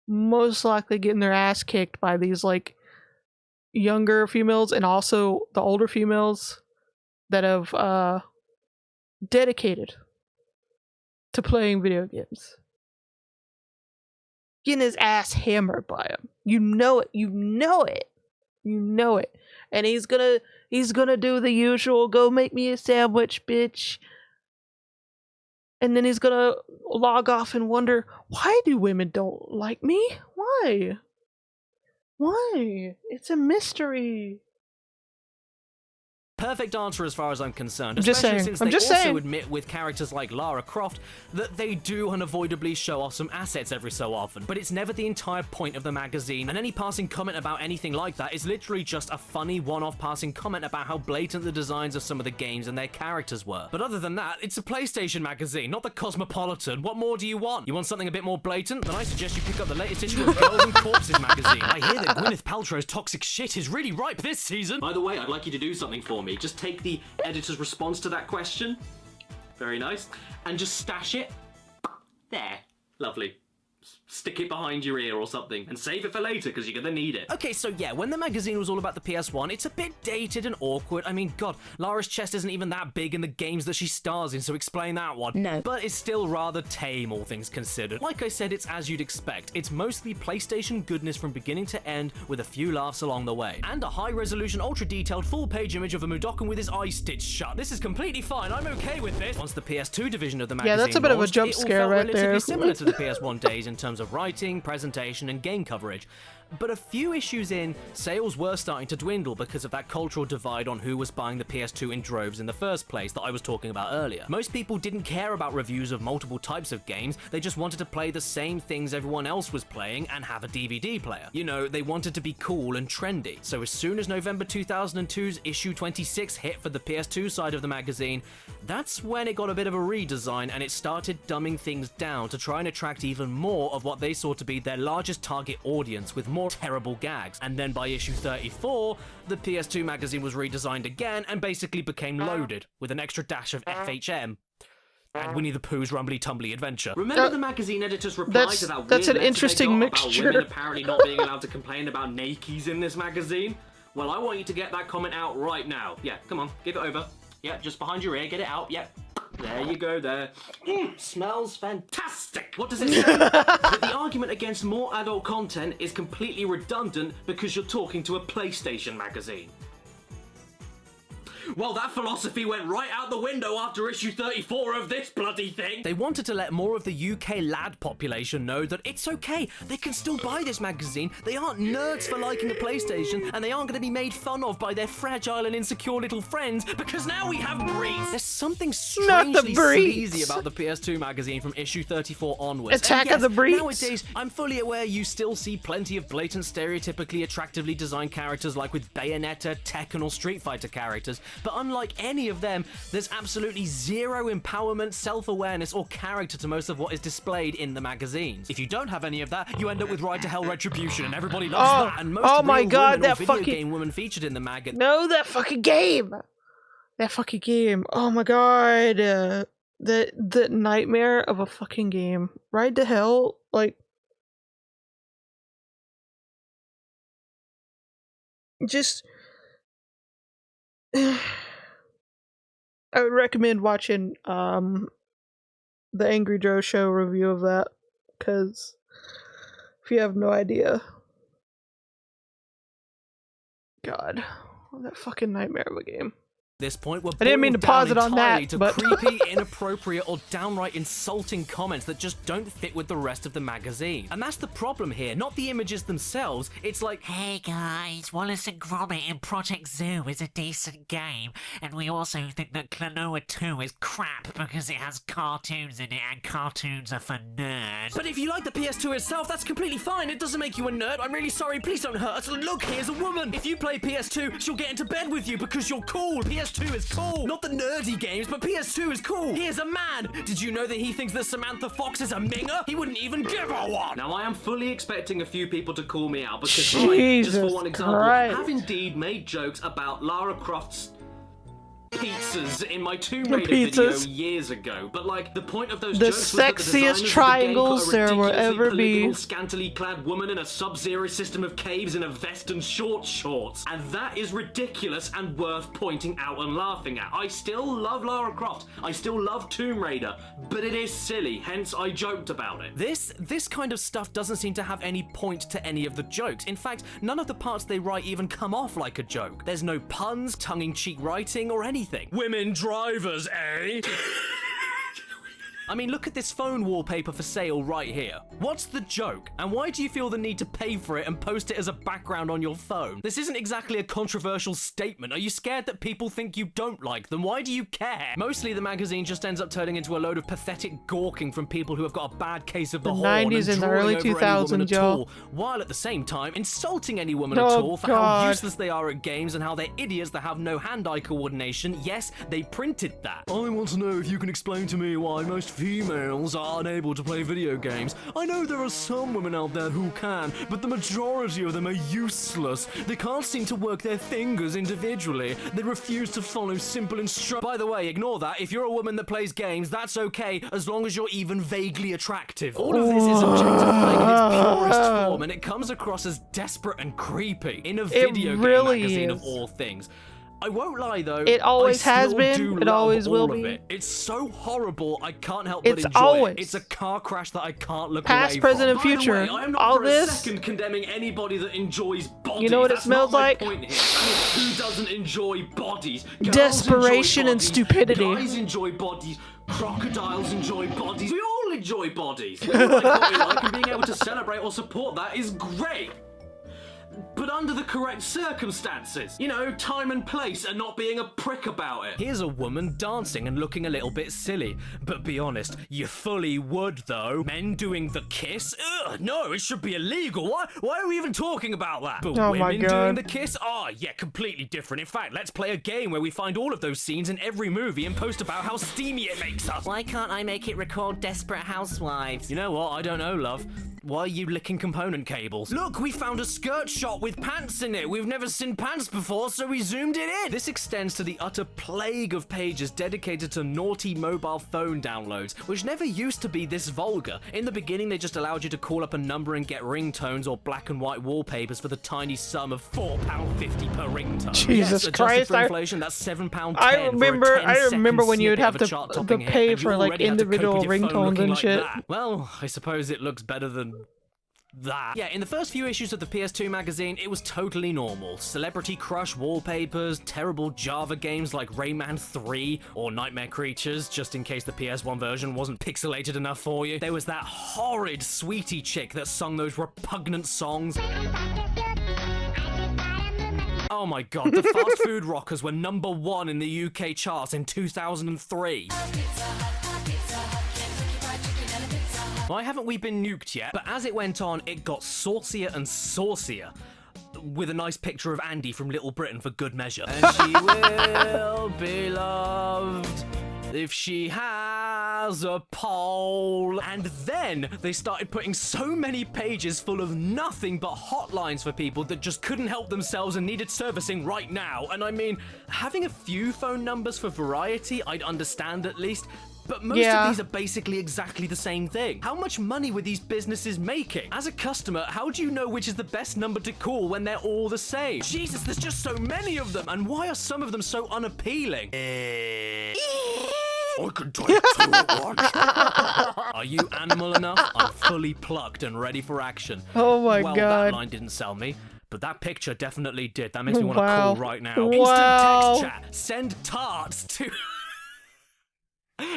most likely getting their ass kicked by these like younger females and also the older females that have dedicated to playing video games. Getting his ass hammered by him. You know it. And he's gonna do the usual, go make me a sandwich, bitch. And then he's gonna log off and wonder, why do women don't like me? Why? It's a mystery. Perfect answer as far as I'm concerned, I'm just especially saying. since they also admit with characters like Lara Croft that they do unavoidably show off some assets every so often, but it's never the entire point of the magazine, and any passing comment about anything like that is literally just a funny one-off passing comment about how blatant the designs of some of the games and their characters were. But other than that, it's a PlayStation magazine, not the Cosmopolitan. What more do you want? You want something a bit more blatant? Then I suggest you pick up the latest issue of Girls and Corpses magazine. I hear that Gwyneth Paltrow's toxic shit is really ripe this season. By the way, I'd like you to do something for me. Just take the editor's response to that question. Very nice. And just stash it. There. Lovely. Stick it behind your ear or something and save it for later because you're gonna need it. Okay, so yeah, when the magazine was all about the PS1, it's a bit dated and awkward. I mean, God, Lara's chest isn't even that big in the games that she stars in, so explain that one. No. But it's still rather tame, all things considered. Like I said, it's as you'd expect. It's mostly PlayStation goodness from beginning to end, with a few laughs along the way. And a high-resolution, ultra-detailed, full-page image of a Mudokan with his eyes stitched shut. This is completely fine, I'm okay with this. Once the PS2 division of the magazine that's a bit of a launched, jump it all scare felt right there. relatively similar to the PS1 days in terms of writing, presentation, and game coverage. But a few issues in, sales were starting to dwindle because of that cultural divide on who was buying the PS2 in droves in the first place that I was talking about earlier. Most people didn't care about reviews of multiple types of games, they just wanted to play the same things everyone else was playing and have a DVD player. You know, they wanted to be cool and trendy. So as soon as November 2002's issue 26 hit for the PS2 side of the magazine, that's when it got a bit of a redesign and it started dumbing things down to try and attract even more of what they saw to be their largest target audience with more terrible gags. And then by issue 34, the PS2 magazine was redesigned again and basically became loaded with an extra dash of FHM and Winnie the Pooh's Rumbly Tumbly Adventure. Remember the magazine editor's reply to that that's weird an letter interesting they got mixture. about women apparently not being allowed to complain about nakies in this magazine? Well, I want you to get that comment out right now. Yeah, come on, give it over. Yeah, just behind your ear, get it out. Yep. There you go there. Smells fantastic. What does it say? That the argument against more adult content is completely redundant because you're talking to a PlayStation magazine. Well, that philosophy went right out the window after issue 34 of this bloody thing. They wanted to let more of the UK lad population know that it's okay, they can still buy this magazine, they aren't nerds for liking a PlayStation, and they aren't going to be made fun of by their fragile and insecure little friends, because now we have breeds. There's something strangely sleazy about the PS2 magazine from issue 34 onwards. Attack of the Breeds. Nowadays, I'm fully aware you still see plenty of blatant stereotypically attractively designed characters like with Bayonetta, Tekken or Street Fighter characters, but unlike any of them, there's absolutely zero empowerment, self-awareness or character to most of what is displayed in the magazines. If you don't have any of that, you end up with Ride to Hell Retribution, and everybody loves that, and most real women or video game women featured in the mag. No, that fucking game! That fucking game. Oh my god. The nightmare of a fucking game. Ride to Hell, like... Just... I would recommend watching, the Angry Joe Show review of that, because if you have no idea... God. That fucking nightmare of a game. This point, I didn't mean to pause it on that, to but creepy, inappropriate, or downright insulting comments that just don't fit with the rest of the magazine. And that's the problem here, not the images themselves. It's like, hey guys, Wallace and Gromit in Project Zoo is a decent game, and we also think that Klonoa 2 is crap because it has cartoons in it, and cartoons are for nerds. but if you like the PS2 itself, that's completely fine. It doesn't make you a nerd. I'm really sorry. Please don't hurt us. Look, here's a woman. If you play PS2, she'll get into bed with you because you're cool. PS2 is cool. Not the nerdy games, but PS2 is cool. Here's a man. Did you know that he thinks that Samantha Fox is a minger? He wouldn't even give her one. Now, I am fully expecting a few people to call me out because Jesus I, just for one example, Christ. have indeed made jokes about Lara Croft's pizzas in my Tomb Raider video years ago, but like the point of those jokes was that the designers of the triangles game put a there will ridiculously ever be. polygonal, scantily clad woman in a sub-zero system of caves in a vest and short shorts, and that is ridiculous and worth pointing out and laughing at. I still love Lara Croft, I still love Tomb Raider, but it is silly, hence I joked about it. This kind of stuff doesn't seem to have any point to any of the jokes. In fact, none of the parts they write even come off like a joke. There's no puns, tongue-in-cheek writing, or anything. Women drivers, eh? I mean, look at this phone wallpaper for sale right here. What's the joke? And why do you feel the need to pay for it and post it as a background on your phone? This isn't exactly a controversial statement. Are you scared that people think you don't like them? Why do you care? Mostly the magazine just ends up turning into a load of pathetic gawking from people who have got a bad case of the horn 90s and the drawing early over any 2000s, woman at y'all. all, while at the same time insulting any woman at Oh, all for God. how useless they are at games and how they're idiots that have no hand-eye coordination. Yes, they printed that. I want to know if you can explain to me why most females are unable to play video games. I know there are some women out there who can, but the majority of them are useless. They can't seem to work their fingers individually. They refuse to follow simple instructions. By the way, ignore that. If you're a woman that plays games, that's okay, as long as you're even vaguely attractive. All of this is objectifying in its purest form, and it comes across as desperate and creepy in a video really game magazine is. of all things. I won't lie though. It always I has still been, do it love always will all be. of it. It's so horrible, I can't help but It's enjoy always. it. It's a car crash that I can't look Past, away present, and from. By the future. way, I am not All for this. a second condemning anybody that enjoys bodies. You know what it That's smells not my like? point here. I mean, who doesn't enjoy bodies? Girls Desperation enjoy and bodies, stupidity. Guys enjoy bodies. Crocodiles enjoy bodies. We all enjoy bodies. We like what we like, and being able to celebrate or support that is great. But under the correct circumstances. You know, time and place, and not being a prick about it. Here's a woman dancing and looking a little bit silly. But be honest, you fully would though. Men doing the kiss? Ugh, no, it should be illegal. Why are we even talking about that? But Oh my women God. doing the kiss? Oh, yeah, completely different. In fact, let's play a game where we find all of those scenes in every movie and post about how steamy it makes us. Why can't I make it record Desperate Housewives? You know what? I don't know, love. Why are you licking component cables? Look, we found a skirt shot with pants in it. We've never seen pants before, so we zoomed it in. This extends to the utter plague of pages dedicated to naughty mobile phone downloads, which never used to be this vulgar. In the beginning, they just allowed you to call up a number and get ringtones or black and white wallpapers for the tiny sum of £4.50 per ringtone. Jesus yes, adjusted Christ, for I- inflation, that's £7.10 I remember. for a 10 I remember second when you would snippet have of a to chart-topping pay hit, and for you like already had to cope individual with your phone ringtones looking and like shit. that. Well, I suppose it looks better than that. Yeah, in the first few issues of the PS2 magazine, it was totally normal. Celebrity crush wallpapers, terrible Java games like Rayman 3 or Nightmare Creatures, just in case the PS1 version wasn't pixelated enough for you. There was that horrid sweetie chick that sung those repugnant songs. Oh my god, the fast food rockers were #1 in the UK charts in 2003. Why haven't we been nuked yet? But as it went on, it got saucier and saucier. With a nice picture of Andy from Little Britain for good measure. And she will be loved if she has a pole. And then they started putting so many pages full of nothing but hotlines for people that just couldn't help themselves and needed servicing right now. And I mean, having a few phone numbers for variety, I'd understand at least. But most of these are basically exactly the same thing. How much money were these businesses making? As a customer, how do you know which is the best number to call when they're all the same? Jesus, there's just so many of them. And why are some of them so unappealing? I can take 2 at once. Are you animal enough? I'm fully plucked and ready for action. Oh my well, god. That line didn't sell me. But that picture definitely did. That makes me want to Wow. call right now. Wow. Instant text chat. Send tarts to...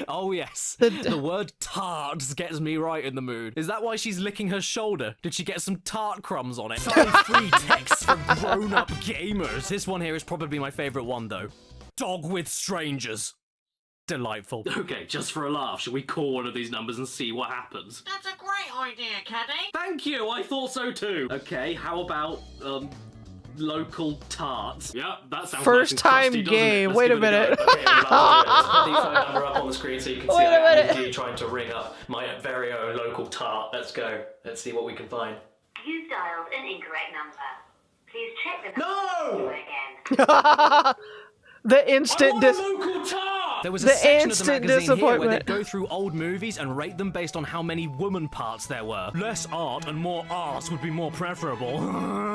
Oh yes, the word tarts gets me right in the mood. Is that why she's licking her shoulder? Did she get some tart crumbs on it? 5 free texts for grown-up gamers. This one here is probably my favourite one though. Dog with strangers. Delightful. Okay, just for a laugh, should we call one of these numbers and see what happens? That's a great idea, Caddy. Thank you, I thought so too. Okay, how about, local tarts? Yeah, that sounds First nice and time crusty, doesn't game. it? Let's Wait give a it minute. go. Okay, I'm about to do it. Let's put the phone number up on the screen so you can see Wait a I'm minute. indeed trying to ring up my very own local tart. Let's go. Let's see what we can find. You've dialed an incorrect number. Please check the No! number again. The I instant want a local tart! There was a The section of the instant magazine here where disappointment. they'd go through old movies and rate them based on how many woman parts there were. Less art and more arse would be more preferable.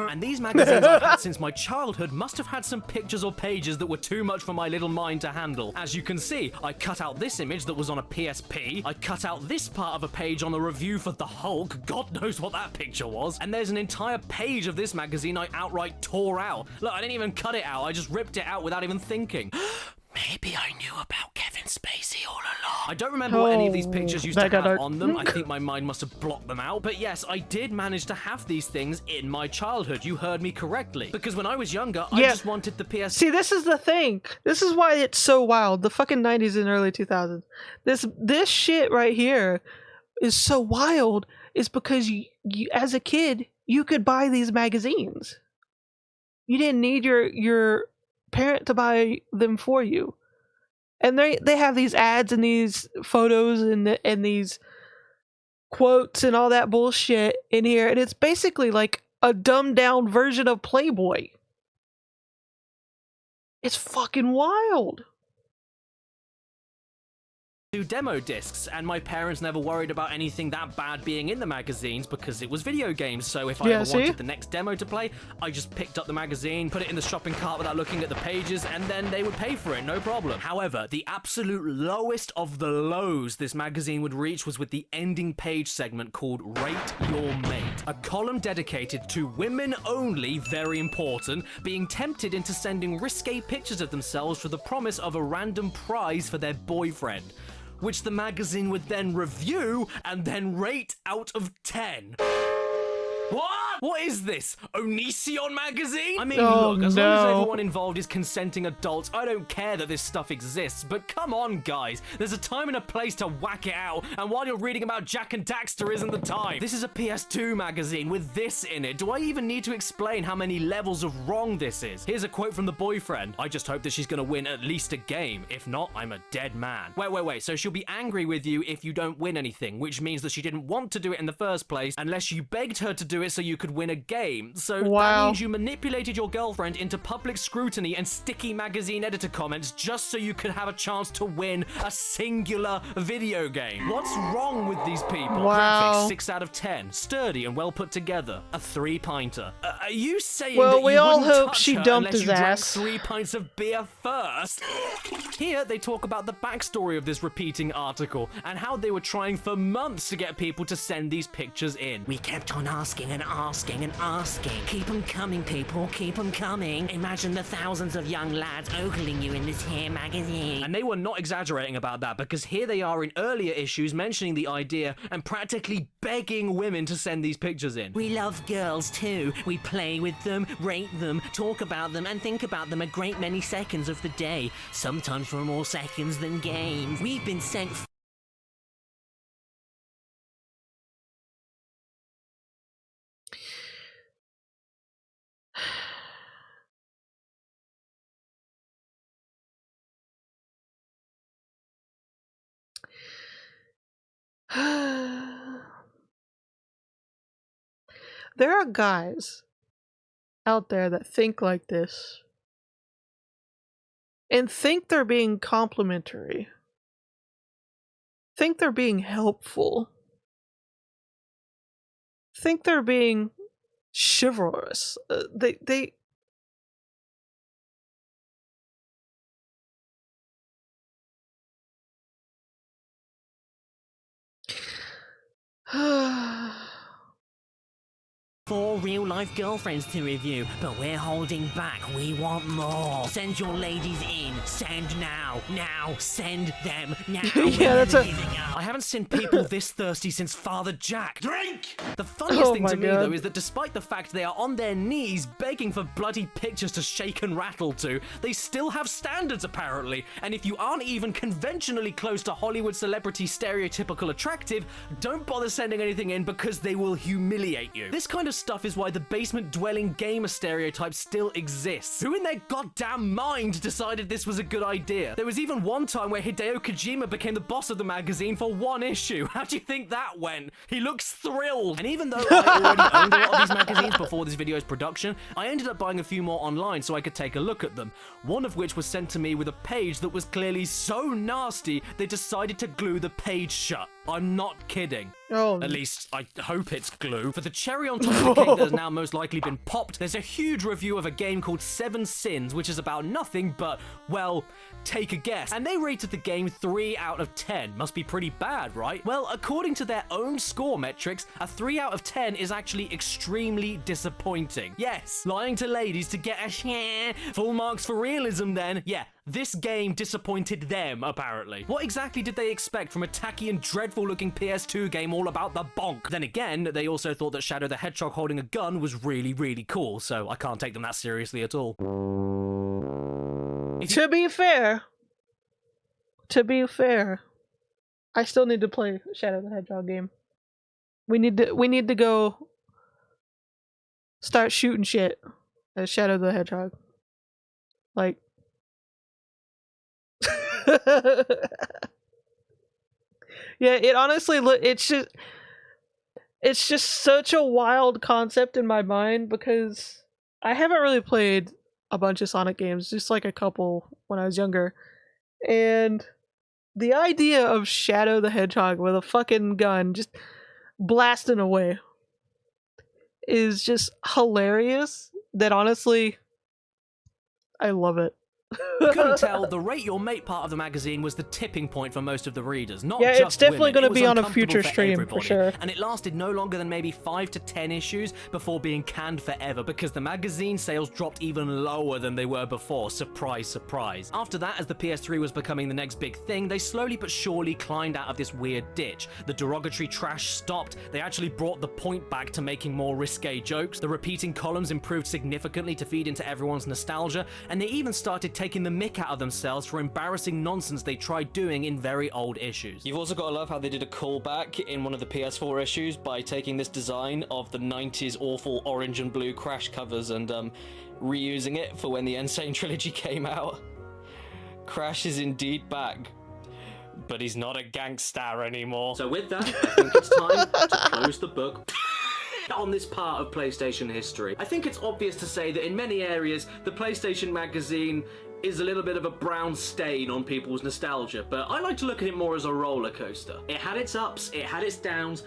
And these magazines I've had since my childhood must have had some pictures or pages that were too much for my little mind to handle. As you can see, I cut out this image that was on a PSP, I cut out this part of a page on a review for The Hulk, God knows what that picture was, and there's an entire page of this magazine I outright tore out. Look, I didn't even cut it out, I just ripped it out without even thinking. Maybe I knew about Kevin Spacey all along. I don't remember what any of these pictures used to Mega have nerd. on them. I think my mind must have blocked them out. But yes, I did manage to have these things in my childhood. You heard me correctly. Because when I was younger, I just wanted the PS... See, this is the thing. This is why it's so wild. The fucking 90s and early 2000s. This shit right here is so wild is because you as a kid, you could buy these magazines. You didn't need your parent to buy them for you. And they have these ads and these photos and these quotes and all that bullshit in here, and it's basically like a dumbed down version of Playboy. It's fucking wild. Do demo discs, and my parents never worried about anything that bad being in the magazines because it was video games, so if I ever wanted the next demo to play, I just picked up the magazine, put it in the shopping cart without looking at the pages, and then they would pay for it, no problem. However, the absolute lowest of the lows this magazine would reach was with the ending page segment called Rate Your Mate, a column dedicated to women only, very important, being tempted into sending risque pictures of themselves for the promise of a random prize for their boyfriend, which the magazine would then review and then rate out of 10. What? What is this? Onision magazine? I mean, look, as long as everyone involved is consenting adults, I don't care that this stuff exists, but come on, guys. There's a time and a place to whack it out, and while you're reading about Jack and Daxter isn't the time. This is a PS2 magazine with this in it. Do I even need to explain how many levels of wrong this is? Here's a quote from the boyfriend. I just hope that she's gonna win at least a game. If not, I'm a dead man. Wait. So she'll be angry with you if you don't win anything, which means that she didn't want to do it in the first place unless you begged her to do it so you could could win a game. So that Wow. means you manipulated your girlfriend into public scrutiny and sticky magazine editor comments just so you could have a chance to win a singular video game. What's wrong with these people? Wow. Graphics 6 out of 10, sturdy and well put together. A 3-pinter. Are you saying Well, that we you all wouldn't hope touch she her dumped unless his you drank ass. 3 pints of beer first? Here they talk about the backstory of this repeating article and how they were trying for months to get people to send these pictures in. We kept on asking and asking and asking. Keep 'em coming, people, keep 'em coming. Imagine the thousands of young lads ogling you in this here magazine. And they were not exaggerating about that, because here they are in earlier issues mentioning the idea and practically begging women to send these pictures in. We love girls too. We play with them, rate them, talk about them, and think about them a great many seconds of the day. Sometimes for more seconds than games. We've been sent There are guys out there that think like this and think they're being complimentary, think they're being helpful, think they're being chivalrous. They Four real-life girlfriends to review, but we're holding back. We want more. Send your ladies in. Send now. Now. Send them now. Yeah, that's a- I haven't seen people this thirsty since Father Jack. Drink! The funniest Oh thing my to me, God. though, is that despite the fact they are on their knees begging for bloody pictures to shake and rattle to, they still have standards, apparently. And if you aren't even conventionally close to Hollywood celebrity stereotypical attractive, don't bother sending anything in because they will humiliate you. This kind of stuff is why the basement-dwelling gamer stereotype still exists. Who in their goddamn mind decided this was a good idea? There was even one time where Hideo Kojima became the boss of the magazine for one issue. How do you think that went? He looks thrilled. And even though I already owned a lot of these magazines before this video's production, I ended up buying a few more online so I could take a look at them. One of which was sent to me with a page that was clearly so nasty, they decided to glue the page shut. I'm not kidding. Oh. At least, I hope it's glue. For the cherry on top of the cake that has now most likely been popped, there's a huge review of a game called 7 Sins, which is about nothing but, well, take a guess. And they rated the game 3 out of 10. Must be pretty bad, right? Well, according to their own score metrics, a 3 out of 10 is actually extremely disappointing. Yes, lying to ladies to get a share. Full marks for realism then. Yeah, this game disappointed them, apparently. What exactly did they expect from a tacky and dreadful looking PS2 game all about the bonk? Then again, they also thought that Shadow the Hedgehog holding a gun was really, really cool, so I can't take them that seriously at all. To be fair, I still need to play Shadow the Hedgehog game. We need to go start shooting shit as Shadow the Hedgehog. Like yeah, it honestly it's just such a wild concept in my mind because I haven't really played a bunch of Sonic games, just like a couple when I was younger. And the idea of Shadow the Hedgehog with a fucking gun just blasting away is just hilarious. That honestly, I love it. You couldn't tell, the Rate Your Mate part of the magazine was the tipping point for most of the readers, not Yeah, just it's definitely women. gonna It was be on a uncomfortable future for stream, for everybody. sure. And it lasted no longer than maybe 5 to 10 issues before being canned forever because the magazine sales dropped even lower than they were before. Surprise, surprise. After that, as the PS3 was becoming the next big thing, they slowly but surely climbed out of this weird ditch. The derogatory trash stopped, they actually brought the point back to making more risque jokes, the repeating columns improved significantly to feed into everyone's nostalgia, and they even started taking the mick out of themselves for embarrassing nonsense they tried doing in very old issues. You've also got to love how they did a callback in one of the PS4 issues by taking this design of the 90s awful orange and blue Crash covers and reusing it for when the Insane Trilogy came out. Crash is indeed back, but he's not a gangster anymore. So with that, I think it's time to close the book. on this part of PlayStation history. I think it's obvious to say that in many areas, the PlayStation magazine is a little bit of a brown stain on people's nostalgia, but I like to look at it more as a roller coaster. It had its ups, it had its downs,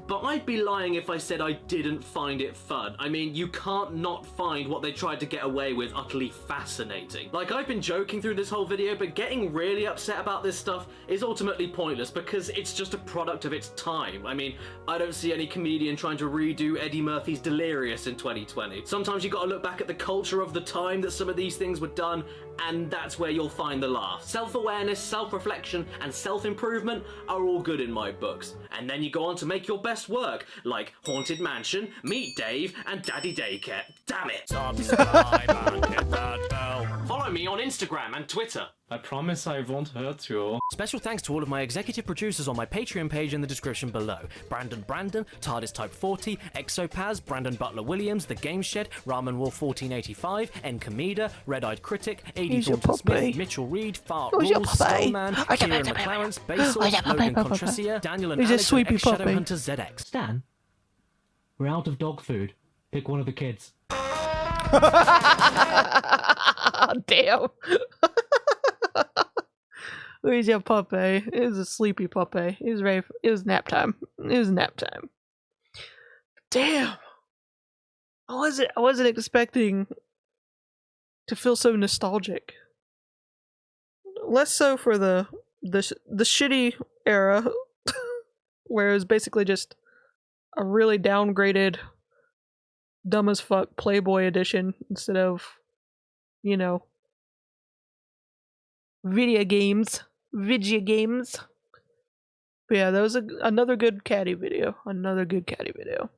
but I'd be lying if I said I didn't find it fun. I mean, you can't not find what they tried to get away with utterly fascinating. Like, I've been joking through this whole video, but getting really upset about this stuff is ultimately pointless because it's just a product of its time. I mean, I don't see any comedian trying to redo Eddie Murphy's Delirious in 2020. Sometimes you gotta look back at the culture of the time that some of these things were done, and that's where you'll find the laugh. Self-awareness, self-reflection, and self-improvement are all good in my books. And then you go on to make your best work, like Haunted Mansion, Meet Dave, and Daddy Daycare. Damn it! Subscribe and hit that bell. Follow me on Instagram and Twitter. I promise I won't hurt you. Special thanks to all of my executive producers on my Patreon page in the description below. Brandon, TARDIS Type 40, Exopaz, Brandon Butler Williams, The Game Shed, Ramen Wolf 1485, N Kamida, Red Eyed Critic, A.D. Who's your Thornton Smith, puppy? Mitchell Reed, Fart Who's your Rules, puppy? Stillman, Kieran McLaren, Basil, Who's your puppy, Logan puppy? Contresia, Daniel and Who's your Alex, and sweepy Shadow puppy? Hunter ZX. Stan, we're out of dog food. Pick one of the kids. Damn. Where's your puppy? It was a sleepy puppy. It was ready for, it was nap time. It was nap time. Damn. I wasn't expecting to feel so nostalgic. Less so for the shitty era where it was basically just a really downgraded dumb as fuck Playboy edition instead of, you know, video games. But yeah, that was another good caddy video. Another good caddy video.